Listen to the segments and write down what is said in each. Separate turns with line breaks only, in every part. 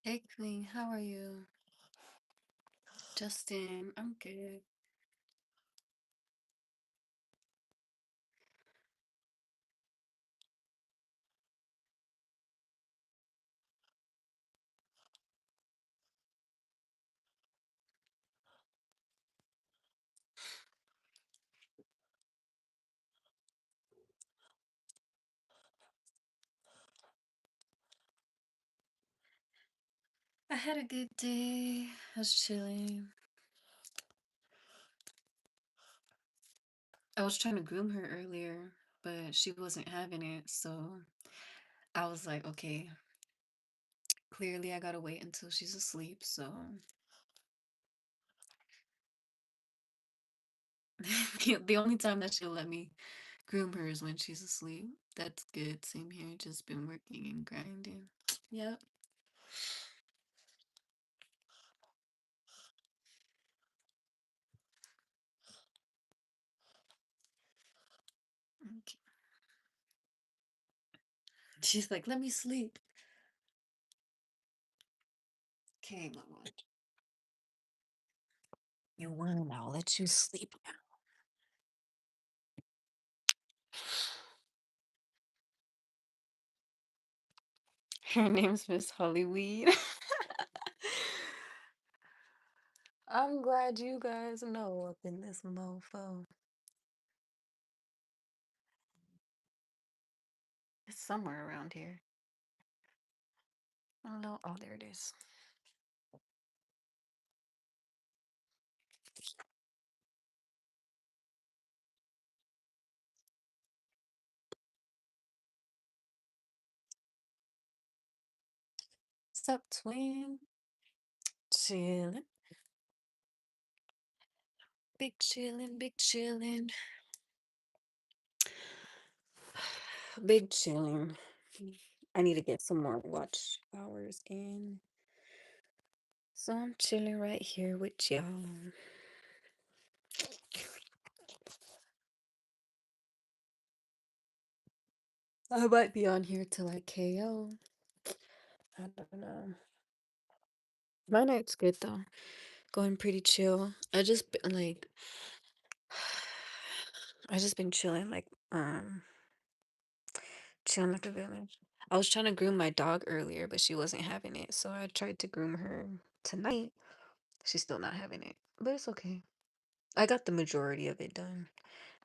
Hey Queen, how are you? Justin, I'm good. I had a good day. I was chilling. I was trying to groom her earlier, but she wasn't having it, so I was like, okay, clearly I gotta wait until she's asleep, so the only time that she'll let me groom her is when she's asleep. That's good. Same here, just been working and grinding. Yep. Okay. She's like, let me sleep. Okay, mama. You won. I'll let you sleep now. Her name's Miss Hollywood. I'm glad you guys know up in this mofo. It's somewhere around here. I don't know. Oh, there it is. Sup, twin? Chillin'. Big chillin', big chillin'. Big chillin'. I need to get some more watch hours in. So I'm chilling right here with y'all. I might be on here till like KO. I don't know. My night's good though. Going pretty chill. I just been chilling like Um, chilling at the village. I was trying to groom my dog earlier, but she wasn't having it. So I tried to groom her tonight. She's still not having it, but it's okay. I got the majority of it done.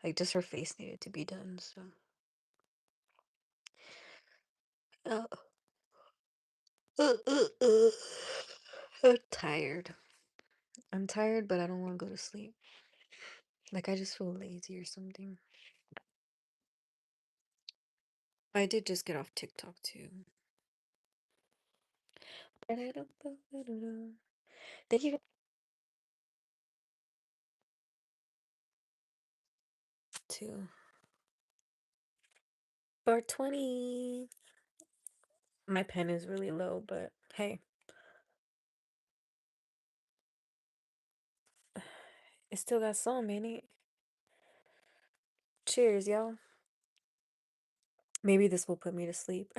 Like just her face needed to be done. So uh, uh. I'm tired. I'm tired, but I don't want to go to sleep. Like I just feel lazy or something. I did just get off TikTok too. Did you too? 420. My pen is really low, but hey, it still got some in it. Cheers, y'all. Maybe this will put me to sleep.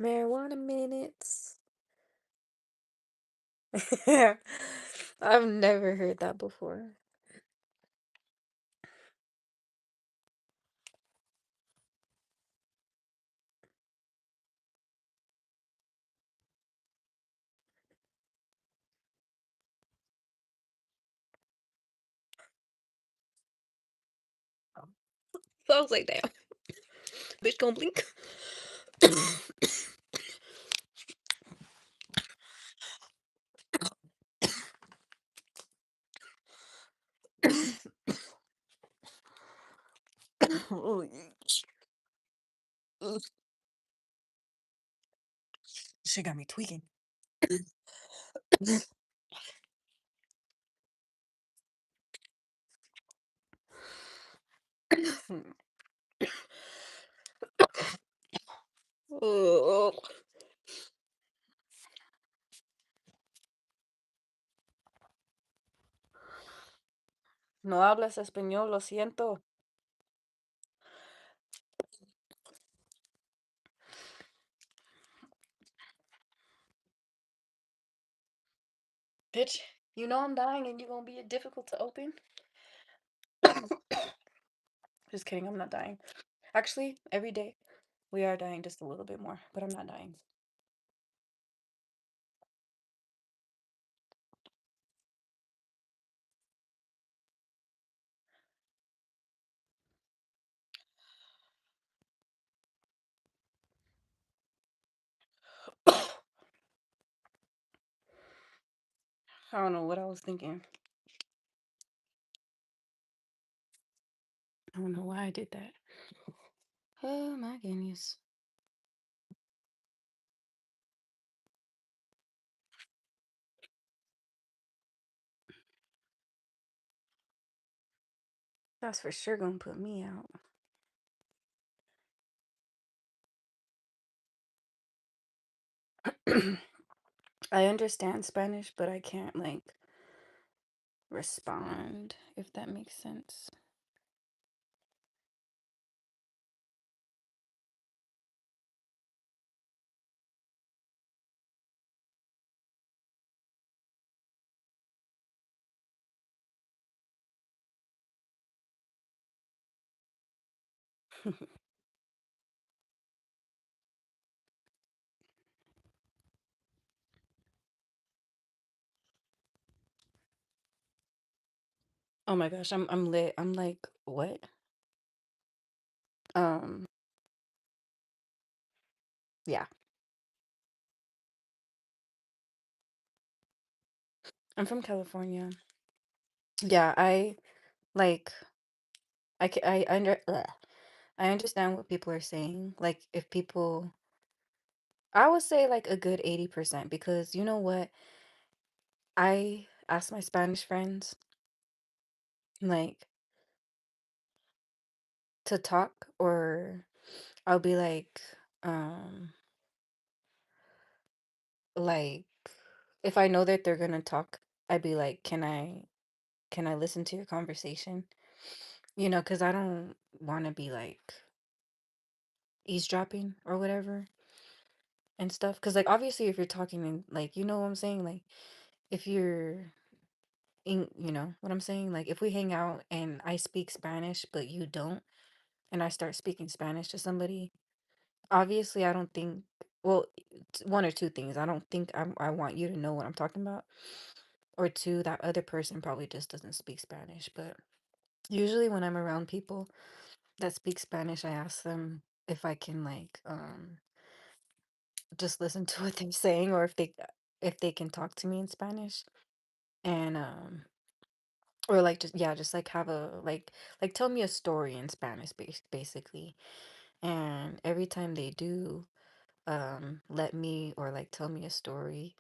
Marijuana minutes. I've never heard that before. So I was like, damn, bitch, gonna blink. Oh, yeah. She got me tweaking. Oh. No hablas español, lo siento. Bitch, you know I'm dying and you're gonna be difficult to open? Just kidding, I'm not dying. Actually, every day we are dying just a little bit more, but I'm not dying. I don't know what I was thinking. I don't know why I did that. Oh my goodness. That's for sure gonna put me out. I understand Spanish, but I can't like respond, if that makes sense. Oh my gosh, I'm lit. I'm like, what? Um, yeah. I'm from California. Yeah, I like I understand what people are saying. Like if people I would say like a good 80% because you know what? I ask my Spanish friends like to talk or I'll be like if I know that they're gonna talk, I'd be like, can I listen to your conversation? You know, because I don't want to be like eavesdropping or whatever and stuff. Because like obviously if you're talking in like you know what I'm saying, like if you're You know what I'm saying? Like if we hang out and I speak Spanish, but you don't, and I start speaking Spanish to somebody, obviously I don't think, well, it's one or two things. I don't think I want you to know what I'm talking about. Or two, that other person probably just doesn't speak Spanish. But usually when I'm around people that speak Spanish, I ask them if I can like just listen to what they're saying, or if they can talk to me in Spanish. And or like just, yeah, just like have a like tell me a story in Spanish basically. And every time they do let me or like tell me a story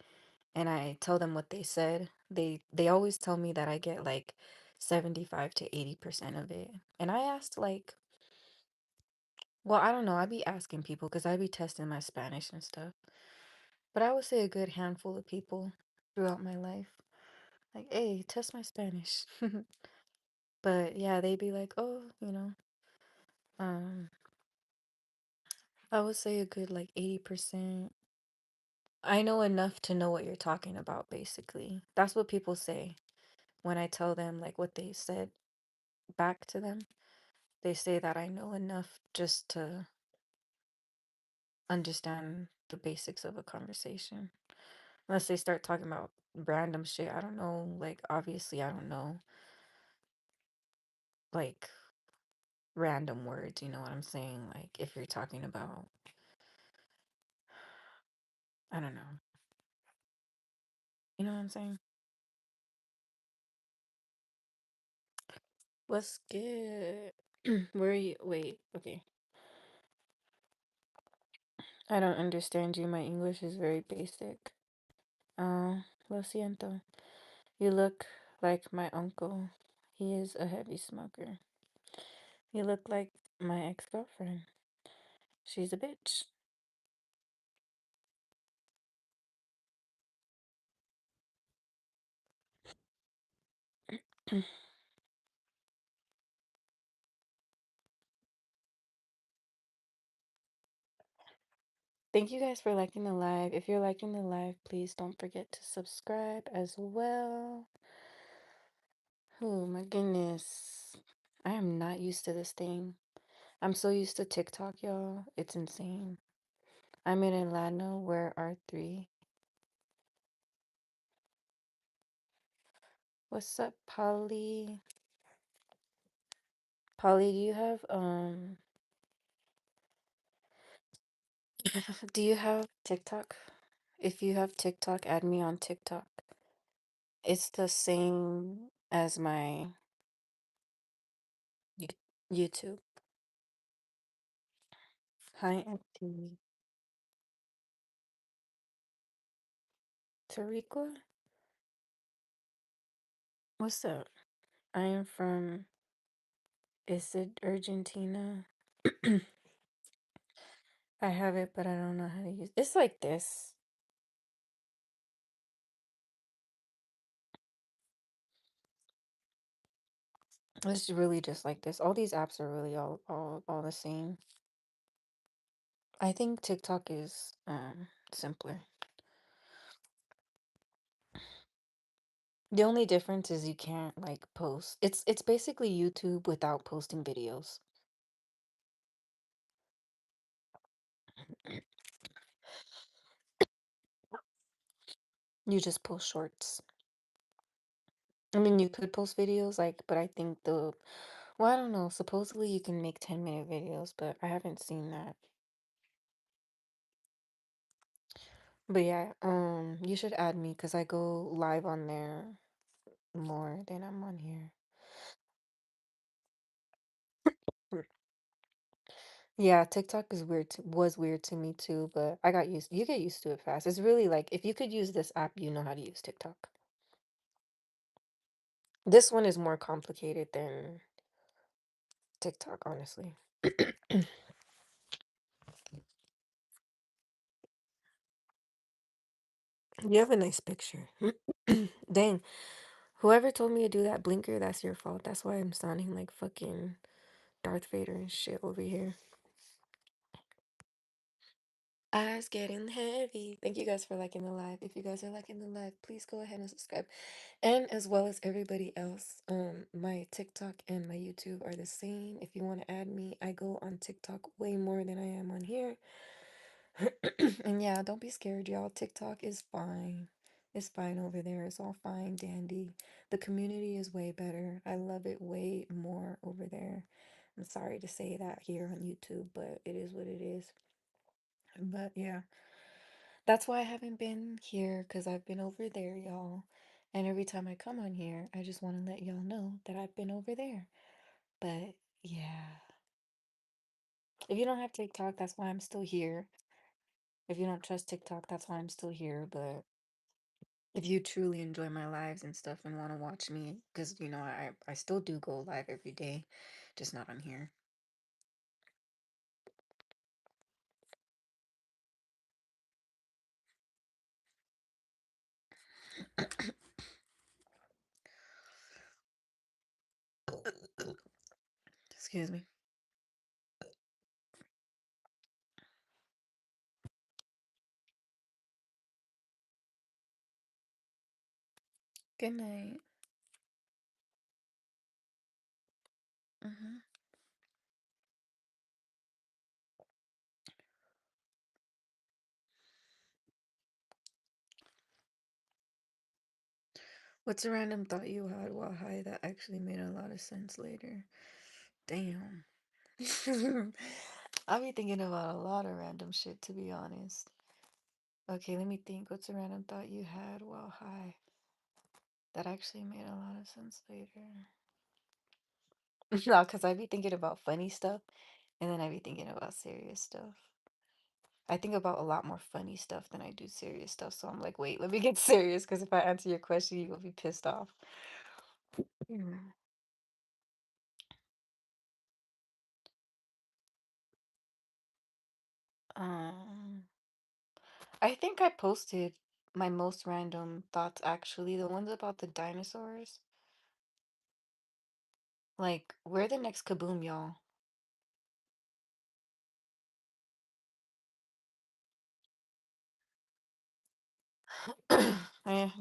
and I tell them what they said, they always tell me that I get like 75 to 80% of it. And I asked like, well, I don't know, I be asking people because I be testing my Spanish and stuff. But I would say a good handful of people throughout my life. Like, hey, test my Spanish. But yeah, they'd be like, oh, um, I would say a good like 80%. I know enough to know what you're talking about, basically. That's what people say when I tell them like what they said back to them. They say that I know enough just to understand the basics of a conversation. Unless they start talking about random shit. I don't know. Like, obviously, I don't know. Like, random words, you know what I'm saying? Like, if you're talking about, I don't know. You know what I'm saying? What's good? Where are you? Wait, okay. I don't understand you. My English is very basic. Lo siento. You look like my uncle. He is a heavy smoker. You look like my ex-girlfriend. She's a bitch. Thank you guys for liking the live. If you're liking the live, please don't forget to subscribe as well. Oh my goodness. I am not used to this thing. I'm so used to TikTok, y'all. It's insane. I'm in Atlanta. Where are three? What's up, Polly? Polly, do you have do you have TikTok? If you have TikTok, add me on TikTok. It's the same as my Yo- YouTube. Hi, Auntie. Tariqa? What's up? I am from, is it Argentina? I have it, but I don't know how to use it. It's like this. It's really just like this. All these apps are really all the same. I think TikTok is simpler. The only difference is you can't like post. It's basically YouTube without posting videos. You just post shorts. I mean, you could post videos, like, but I think well, I don't know. Supposedly you can make 10-minute videos, but I haven't seen that. But yeah, you should add me because I go live on there more than I'm on here. Mm. Yeah, TikTok is weird was weird to me too, but I got used, you get used to it fast. It's really like if you could use this app, you know how to use TikTok. This one is more complicated than TikTok, honestly. You have a nice picture. Dang. Whoever told me to do that blinker, that's your fault. That's why I'm sounding like fucking Darth Vader and shit over here. Eyes getting heavy. Thank you guys for liking the live. If you guys are liking the live, please go ahead and subscribe. And as well as everybody else, my TikTok and my YouTube are the same. If you want to add me, I go on TikTok way more than I am on here. And yeah, don't be scared, y'all. TikTok is fine. It's fine over there. It's all fine, dandy. The community is way better. I love it way more over there. I'm sorry to say that here on YouTube, but it is what it is. But yeah, that's why I haven't been here because I've been over there, y'all. And every time I come on here, I just want to let y'all know that I've been over there. But yeah, if you don't have TikTok, that's why I'm still here. If you don't trust TikTok, that's why I'm still here. But if you truly enjoy my lives and stuff and want to watch me, because I still do go live every day, just not on here. Excuse me. Good night. hmm What's a random thought you had while high that actually made a lot of sense later? Damn. I'll be thinking about a lot of random shit, to be honest. Okay, let me think. What's a random thought you had while high that actually made a lot of sense later? No, because I'd be thinking about funny stuff and then I'd be thinking about serious stuff. I think about a lot more funny stuff than I do serious stuff. So I'm like, wait, let me get serious because if I answer your question, you will be pissed off. Mm. Um, I think I posted my most random thoughts actually, the ones about the dinosaurs. Like, we're the next kaboom, y'all.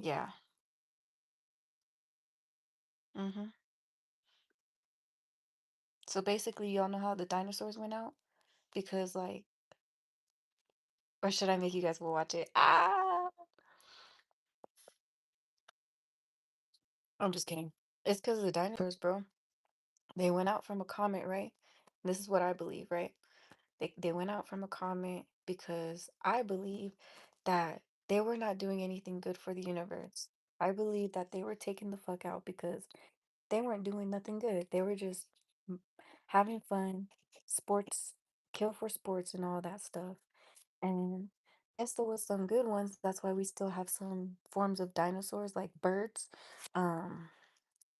Yeah. Mm-hmm. So basically, y'all know how the dinosaurs went out? Because, like, or should I make you guys go watch it? Ah, I'm just kidding. It's because of the dinosaurs, bro. They went out from a comet, right? This is what I believe, right? They went out from a comet because I believe that they were not doing anything good for the universe. I believe that they were taking the fuck out because they weren't doing nothing good. They were just m- having fun, sports, kill for sports and all that stuff. And yes, there was some good ones. That's why we still have some forms of dinosaurs like birds, um,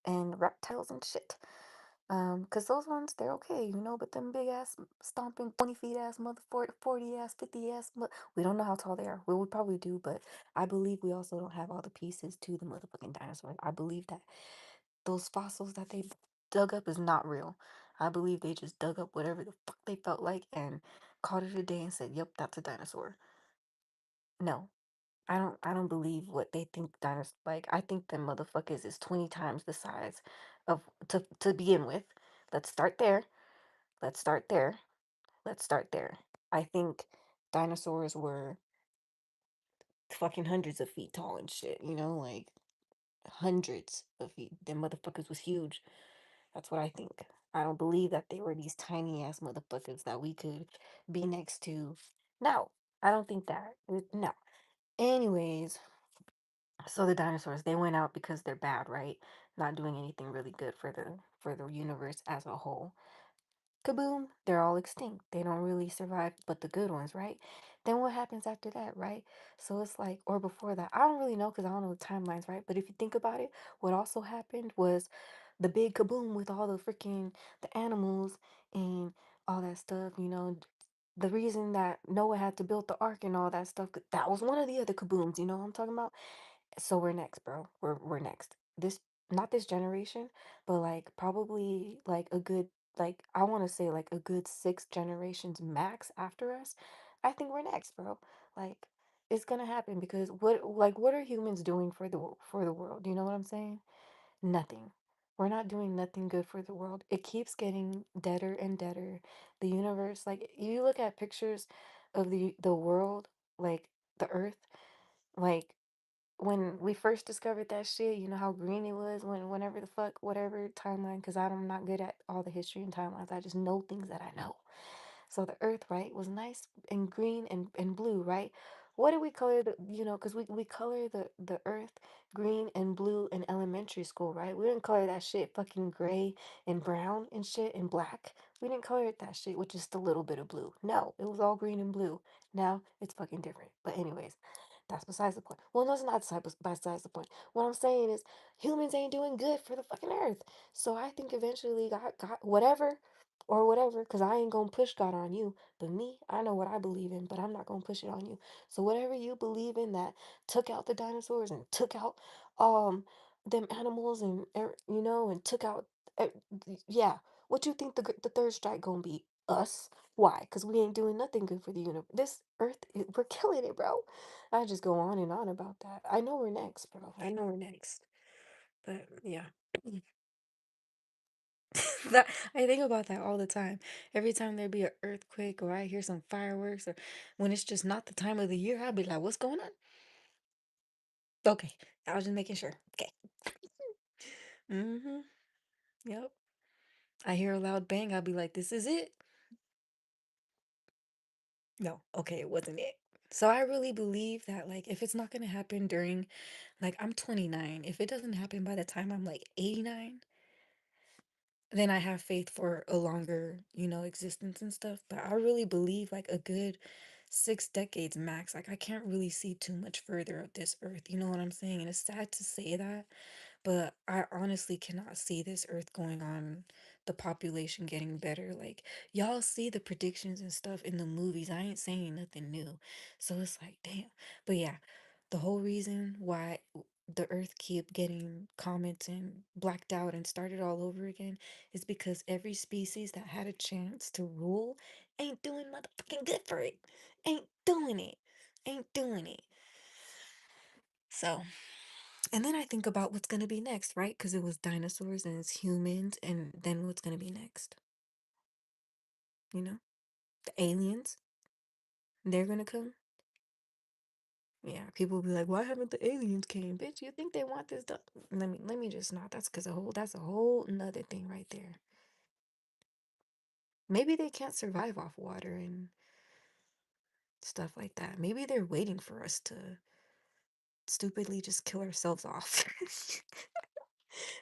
and reptiles and shit. Cause those ones they're okay, but them big ass stomping 20 feet ass 40 ass 50 ass we don't know how tall they are. Well, we probably do, but I believe we also don't have all the pieces to the motherfucking dinosaur. I believe that those fossils that they dug up is not real. I believe they just dug up whatever the fuck they felt like and called it a day and said, "Yep, that's a dinosaur." No, I don't believe what they think dinosaurs like. I think them motherfuckers is 20 times the size of to begin with. Let's start there. Let's start there. Let's start there. I think dinosaurs were fucking hundreds of feet tall and shit, like hundreds of feet. Them motherfuckers was huge. That's what I think. I don't believe that they were these tiny ass motherfuckers that we could be next to. No, I don't think that. No. Anyways, so the dinosaurs, they went out because they're bad, right? Not doing anything really good for the universe as a whole. Kaboom, they're all extinct. They don't really survive, but the good ones, right? Then what happens after that, right? So it's like, or before that, I don't really know because I don't know the timelines, right? But if you think about it, what also happened was the big kaboom with all the freaking the animals and all that stuff, the reason that Noah had to build the ark and all that stuff, that was one of the other kabooms, you know what I'm talking about? So we're next, bro. We're next. This not this generation, but like probably like a good like I want to say like a good 6 generations max after us. I think we're next, bro. Like, it's gonna happen because what are humans doing for the world? You know what I'm saying? Nothing. We're not doing nothing good for the world. It keeps getting deader and deader. The universe, like you look at pictures of the world, like the earth, like when we first discovered that shit, you know how green it was whenever the fuck whatever timeline, because I'm not good at all the history and timelines. I just know things that I know. So the earth, right, was nice and green and blue, right? What did we color because we color the earth green and blue in elementary school, right? We didn't color that shit fucking gray and brown and shit and black. We didn't color it that shit with just a little bit of blue. No, it was all green and blue. Now it's fucking different. But anyways, that's besides the point. Well, no, it's not besides the point. What I'm saying is humans ain't doing good for the fucking earth. So I think eventually God whatever or whatever, because I ain't gonna push God on you. But me, I know what I believe in, but I'm not gonna push it on you. So whatever you believe in that took out the dinosaurs and took out um them animals and and took out uh, yeah. What you think the third strike gonna be? Us? Why? Because we ain't doing nothing good for the universe. This earth, we're killing it, bro. I just go on and on about that. I know we're next, bro. I know we're next. But yeah. That I think about that all the time. Every time there be an earthquake or I hear some fireworks or when it's just not the time of the year, I'll be like, what's going on? Okay. I was just making sure. Okay. Mm-hmm. Yep. I hear a loud bang, I'll be like, this is it. No, okay, it wasn't it. So I really believe that like if it's not gonna happen during like I'm 29, if it doesn't happen by the time I'm like 89, then I have faith for a longer, existence and stuff. But I really believe like a good 6 decades max. Like I can't really see too much further of this earth. You know what I'm saying? And it's sad to say that, but I honestly cannot see this earth going on, the population getting better. Like y'all see the predictions and stuff in the movies. I ain't saying nothing new. So it's like, damn. But yeah, the whole reason why the earth keep getting comments and blacked out and started all over again is because every species that had a chance to rule ain't doing motherfucking good for it. Ain't doing it. Ain't doing it. So, and then I think about what's gonna be next, right? Because it was dinosaurs and it's humans, and then what's gonna be next? You know, the aliens, they're gonna come. Yeah, people will be like, "Why haven't the aliens came?" Bitch, you think they want this done? Let me just not. That's a whole another thing right there. Maybe they can't survive off water and stuff like that. Maybe they're waiting for us to stupidly just kill ourselves off.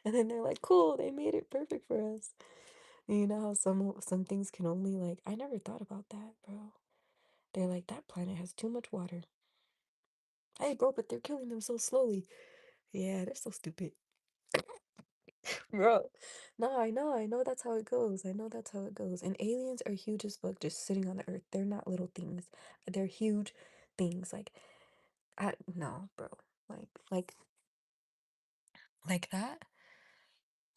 And then they're like, "Cool, they made it perfect for us." You know how some things can only like I never thought about that, bro. They're like that planet has too much water. Hey, bro, but they're killing them so slowly. Yeah, they're so stupid. Bro. No, I know that's how it goes. I know that's how it goes. And aliens are huge as fuck just sitting on the earth. They're not little things. They're huge things. Like I no, bro. Like like like that.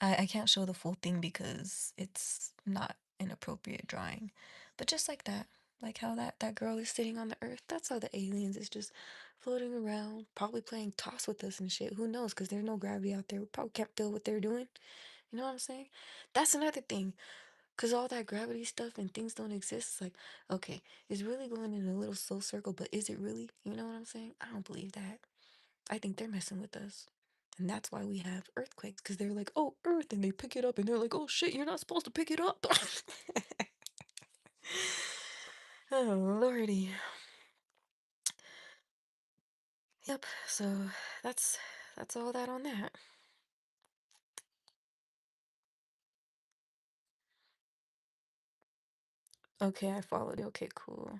I can't show the full thing because it's not an appropriate drawing. But just like that, like how that girl is sitting on the earth, that's how the aliens is just floating around, probably playing toss with us and shit. Who knows? Because there's no gravity out there. We probably can't feel what they're doing. You know what I'm saying? That's another thing. Because all that gravity stuff and things don't exist. It's like, okay, it's really going in a little slow circle, but is it really? You know what I'm saying? I don't believe that. I think they're messing with us. And that's why we have earthquakes, because they're like, oh, Earth, and they pick it up, and they're like, oh shit, you're not supposed to pick it up. Oh, lordy. Yep, so that's that's all that on that. Okay, I followed it. Okay, cool.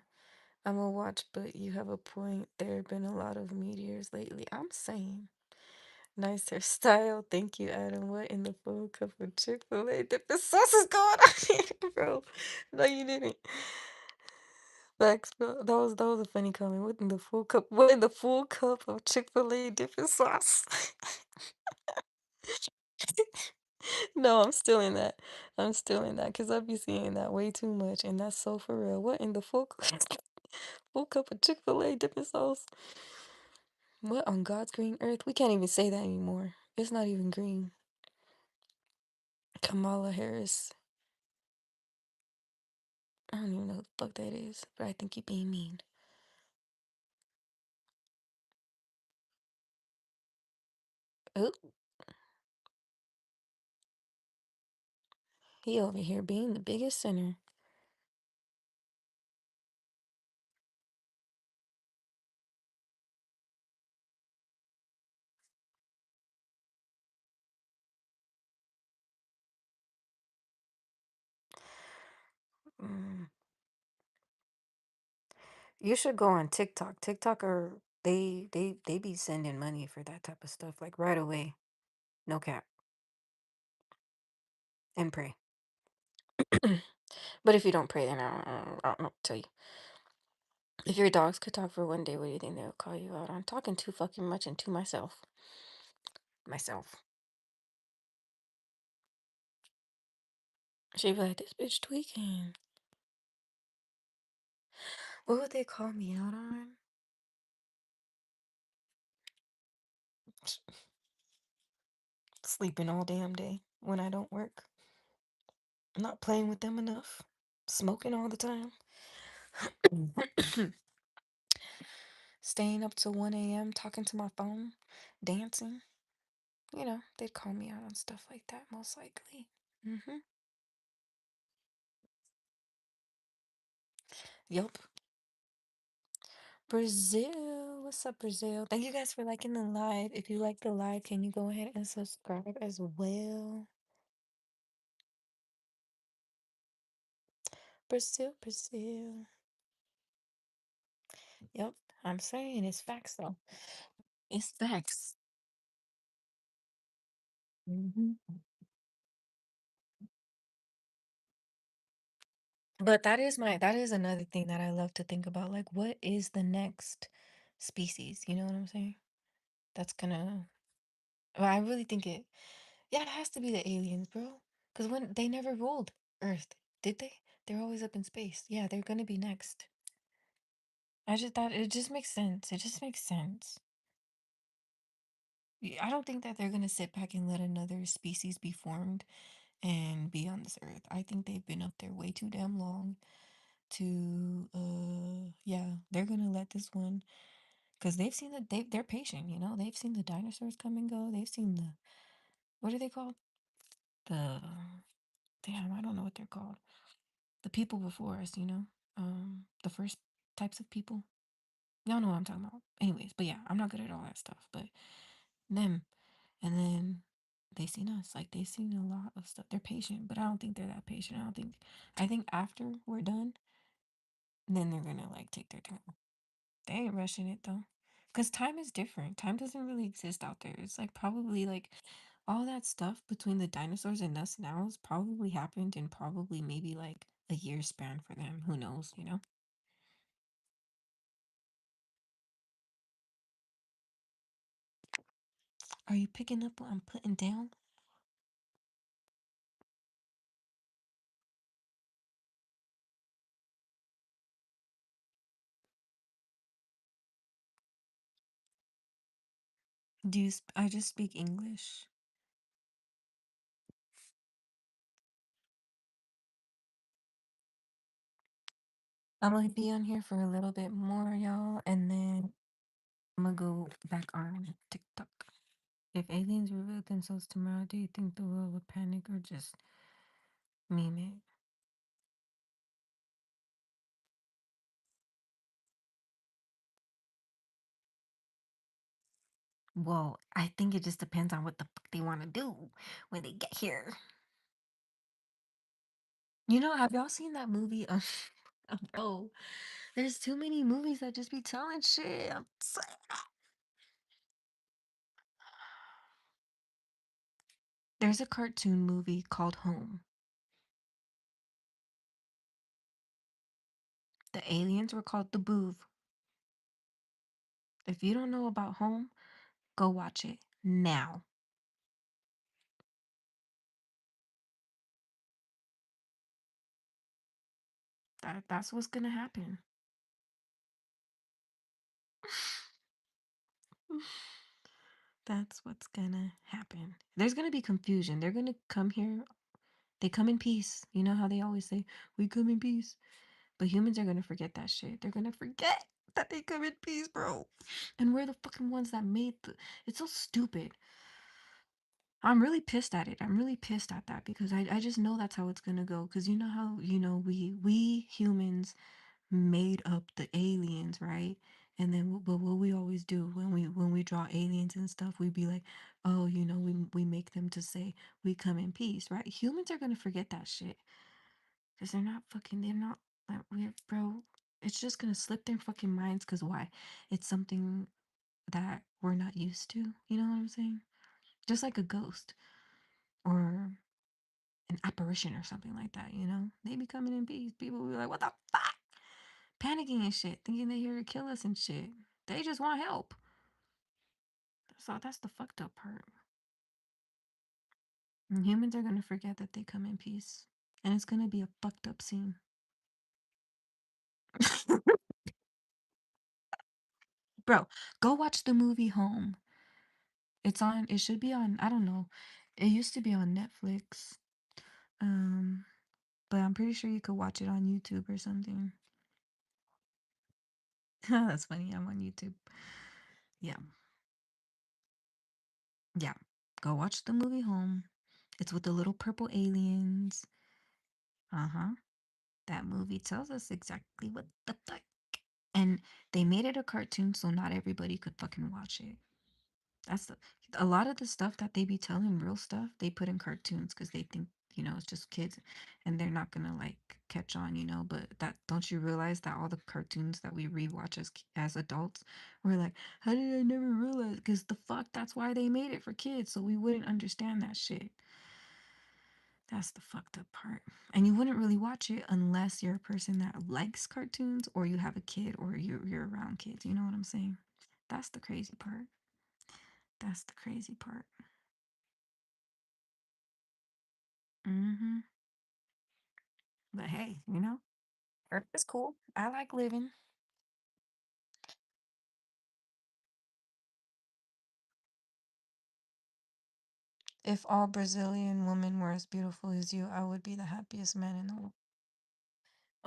I'm gonna watch, but you have a point. There have been a lot of meteors lately. I'm saying. Nice hairstyle. Thank you, Adam. What in the full cup of Chick-fil-A dip the sauce is going on here, bro? No, you didn't. Facts, bro. That was a funny comment. What in the full cup? What in the full cup of Chick-fil-A dipping sauce? No, I'm still in that. I'm still in that because I be seeing that way too much, and that's so for real. What in the full cup? Full cup of Chick-fil-A dipping sauce. What on God's green earth? We can't even say that anymore. It's not even green. Kamala Harris. I don't even know who the fuck that is, but I think you're being mean. Oh, he over here being the biggest sinner. Mm. You should go on TikTok. TikTok are they be sending money for that type of stuff like right away. No cap. And pray. But if you don't pray, then I don't know what to tell you. If your dogs could talk for one day, what do you think they would call you out on? Talking too fucking much and to myself. Myself. She'd be like, this bitch tweaking. What would they call me out on? Sleeping all damn day when I don't work. Not playing with them enough. Smoking all the time. Staying up till 1 a.m. talking to my phone. Dancing. You know, they'd call me out on stuff like that, most likely. Mm-hmm. Yup. Brazil. What's up, Brazil? Thank you guys for liking the live. If you like the live, can you go ahead and subscribe as well? Brazil, Brazil. Yep. I'm saying it's facts though. It's facts. Hmm. But that is another thing that I love to think about. Like, what is the next species? You know what I'm saying? That's gonna. Well, I really think it. Yeah, it has to be the aliens, bro. Because when they never ruled Earth, did they? They're always up in space. Yeah, they're gonna be next. I just thought it just makes sense. It just makes sense. I don't think that they're gonna sit back and let another species be formed and be on this Earth. I think they've been up there way too damn long to yeah, they're gonna let this one because they've seen that they're patient, you know. They've seen the dinosaurs come and go. They've seen the what are they called? The damn, I don't know what they're called. The people before us, you know. The first types of people. Y'all know what I'm talking about. Anyways, but yeah, I'm not good at all that stuff. But them and then they seen us. Like they've seen a lot of stuff. They're patient, but I don't think they're that patient. I think after we're done, then they're gonna like take their time. They ain't rushing it though. Cause time is different. Time doesn't really exist out there. It's like probably like all that stuff between the dinosaurs and us now has probably happened in probably maybe like a year span for them. Who knows, you know? Are you picking up what I'm putting down? I just speak English. I'm gonna be on here for a little bit more, y'all, and then I'm gonna go back on TikTok. If aliens reveal themselves tomorrow, do you think the world would panic or just meme it? Well, I think it just depends on what the fuck they want to do when they get here. You know, have y'all seen that movie? Oh, there's too many movies that just be telling shit. There's a cartoon movie called Home. The aliens were called the Boov. If you don't know about Home, go watch it now. That's what's gonna happen. That's what's gonna happen. There's gonna be confusion. They're gonna come here. They come in peace. You know how they always say, we come in peace. But humans are gonna forget that shit. They're gonna forget that they come in peace, bro. And we're the fucking ones that made the. It's so stupid. I'm really pissed at it. I'm really pissed at that because I just know that's how it's gonna go. Because you know how, we humans made up the aliens, right? And then, but what we always do when we draw aliens and stuff, we be like, oh, we make them to say we come in peace, right? Humans are gonna forget that shit because they're not like we're, bro. It's just gonna slip their fucking minds. Cause why? It's something that we're not used to. You know what I'm saying? Just like a ghost or an apparition or something like that. They be coming in peace. People be like, what the fuck? Panicking and shit, thinking they're here to kill us and shit. They just want help. So that's the fucked up part. And humans are gonna forget that they come in peace. And it's gonna be a fucked up scene. Bro, go watch the movie Home. It should be on, I don't know. It used to be on Netflix. Um, but I'm pretty sure you could watch it on YouTube or something. That's funny. I'm on YouTube. Yeah. Yeah. Go watch the movie Home. It's with the little purple aliens. Uh-huh. That movie tells us exactly what the fuck. And they made it a cartoon so not everybody could fucking watch it. That's a lot of the stuff that they be telling real stuff, they put in cartoons because they think, it's just kids and they're not gonna like catch on, but that don't you realize that all the cartoons that we rewatch as adults, we're like, how did I never realize? Because the fuck, that's why they made it for kids, so we wouldn't understand that shit. That's the fucked up part. And you wouldn't really watch it unless you're a person that likes cartoons or you have a kid or you're around kids. You know what I'm saying? That's the crazy part. That's the crazy part. Mm-hmm. But hey, Earth is cool. I like living. If all Brazilian women were as beautiful as you, I would be the happiest man in the world.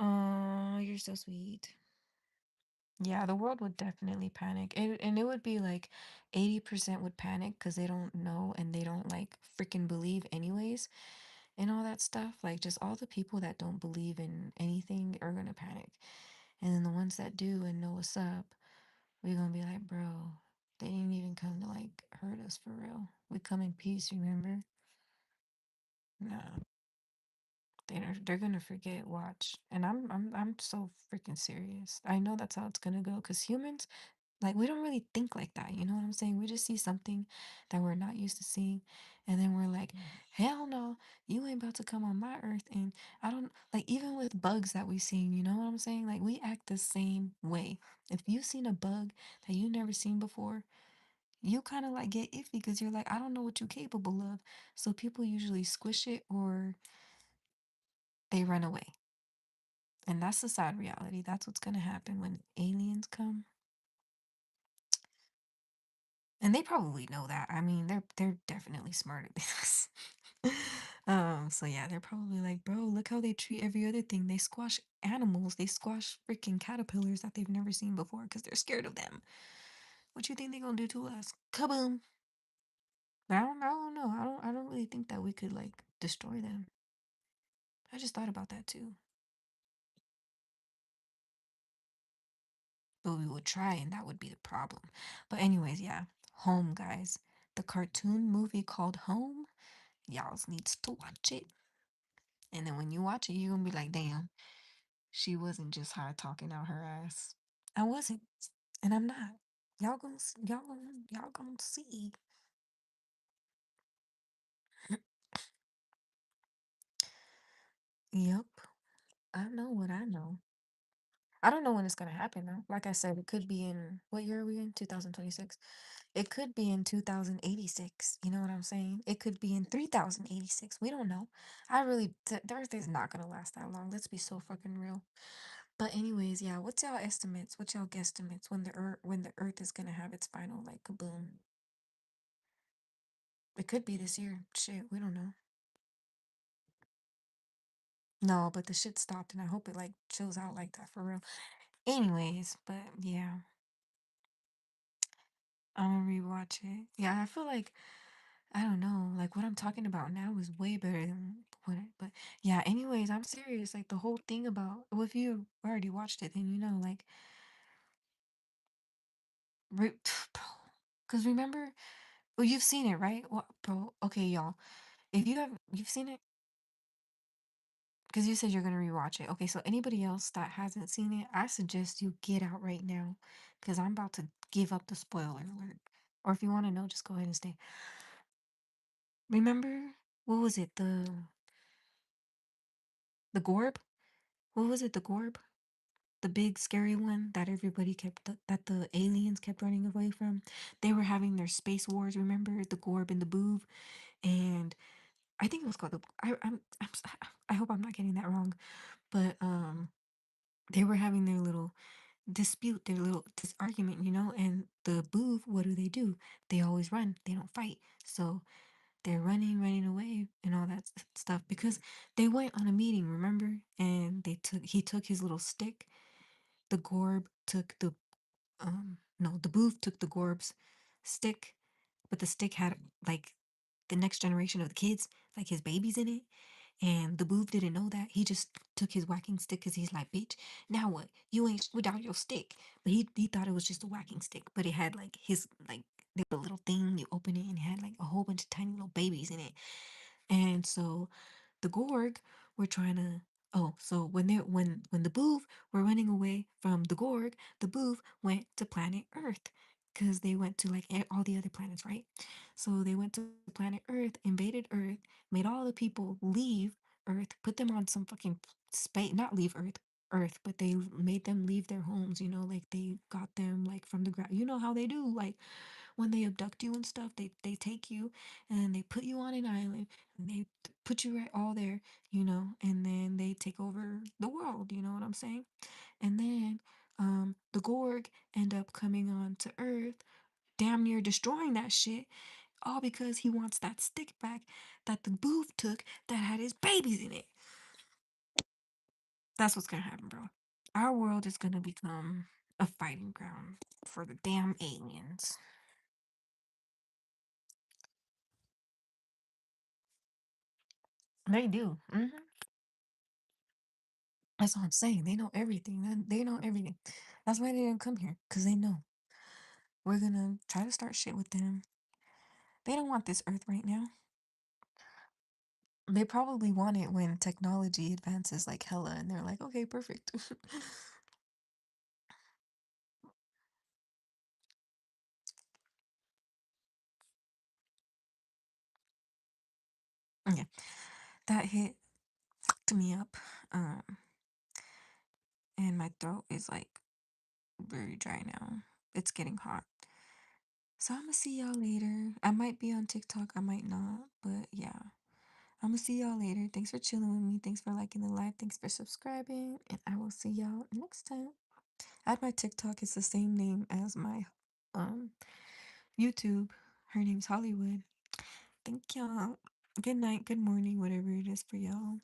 Oh, you're so sweet. Yeah, the world would definitely panic. And it would be like 80% would panic because they don't know and they don't like freaking believe anyways and all that stuff. Like just all the people that don't believe in anything are gonna panic. And then the ones that do and know what's up, we're gonna be like, bro, they didn't even come to like hurt us for real. We come in peace, remember? No, they're gonna forget. Watch, and I'm so freaking serious. I know that's how it's gonna go. Cause humans, like, we don't really think like that. You know what I'm saying? We just see something that we're not used to seeing, and then we're like, hell no, you ain't about to come on my earth. And I don't like even with bugs that we seen. You know what I'm saying? Like we act the same way. If you've seen a bug that you never seen before, you kind of like get iffy because you're like, I don't know what you're capable of. So people usually squish it or they run away. And that's the sad reality. That's what's gonna happen when aliens come. And they probably know that. I mean, they're definitely smarter than us. So yeah, they're probably like, bro, look how they treat every other thing. They squash animals, they squash freaking caterpillars that they've never seen before because they're scared of them. What you think they're gonna do to us? Kaboom. I don't know. I don't really think that we could like destroy them. I just thought about that too. But we would try, and that would be the problem. But anyways, yeah. Home, guys. The cartoon movie called Home. Y'all needs to watch it. And then when you watch it, you're gonna be like, damn, she wasn't just high talking out her ass. I wasn't. And I'm not. Y'all gonna see. Yep. I know what I know. I don't know when it's gonna happen though. Like I said, it could be in what year are we in? 2026. It could be in 2086. You know what I'm saying? It could be in 3086. We don't know. The Earth is not gonna last that long. Let's be so fucking real.
But anyways, yeah, what's y'all estimates? What's y'all guesstimates when the Earth is gonna have its final like kaboom? It could be this year. Shit, we don't know. No, but the shit stopped, and I hope it like chills out like that for real. Anyways, but yeah, I'm gonna rewatch it. Yeah, I feel like I don't know, like what I'm talking about now is way better than what. But yeah, anyways, I'm serious. Like the whole thing about well, if you already watched it, then you know, like, re- bro. Because remember, well, you've seen it, right? Well, bro. Okay, y'all. If you've seen it, because you said you're gonna rewatch it. Okay, so anybody else that hasn't seen it, I suggest you get out right now, because I'm about to give up the spoiler alert. Or if you want to know, just go ahead and stay. Remember, what was it? The Gorb? What was it? The Gorb? The big scary one that everybody kept that the aliens kept running away from. They were having their space wars. Remember the Gorb and the Boov, and I think it was called the. I hope I'm not getting that wrong, but they were having their little dispute, their little argument, and the Boov, what do? They always run. They don't fight. So they're running away and all that stuff because they went on a meeting, remember? And he took his little stick. The Gorb took the no, the Booth took the Gorb's stick, but the stick had like the next generation of the kids, like his babies in it. And the Booth didn't know that. He just took his whacking stick because he's like, bitch, now what? You ain't without your stick. But he thought it was just a whacking stick, but it had like his like the little thing you open it and it had like a whole bunch of tiny little babies in it. And so the Gorg were trying to so when the Booth were running away from the Gorg, the Booth went to planet Earth because they went to like all the other planets, right? So they went to planet Earth, invaded Earth, made all the people leave Earth, put them on some fucking space, not leave Earth, but they made them leave their homes, like they got them like from the ground. You know how they do, like when they abduct you and stuff, they take you and they put you on an island and they put you right all there, and then they take over the world, you know what I'm saying? And then the Gorg end up coming on to Earth, damn near destroying that shit, all because he wants that stick back that the Booth took that had his babies in it. That's what's gonna happen, bro. Our world is gonna become a fighting ground for the damn aliens. They do. That's what I'm saying. They know everything. They know everything. That's why they didn't come here, because they know we're gonna try to start shit with them. They don't want this earth right now. They probably want it when technology advances like hella, and they're like, okay, perfect. Yeah, that hit fucked me up. Um, and my throat is like very dry now. It's getting hot. So I'm gonna see y'all later. I might be on TikTok, I might not, but yeah. I'm gonna see y'all later. Thanks for chilling with me. Thanks for liking the live. Thanks for subscribing. And I will see y'all next time. Add my TikTok. It's the same name as my um YouTube. Her name's Hollywood. Thank y'all. Good night, good morning, whatever it is for y'all.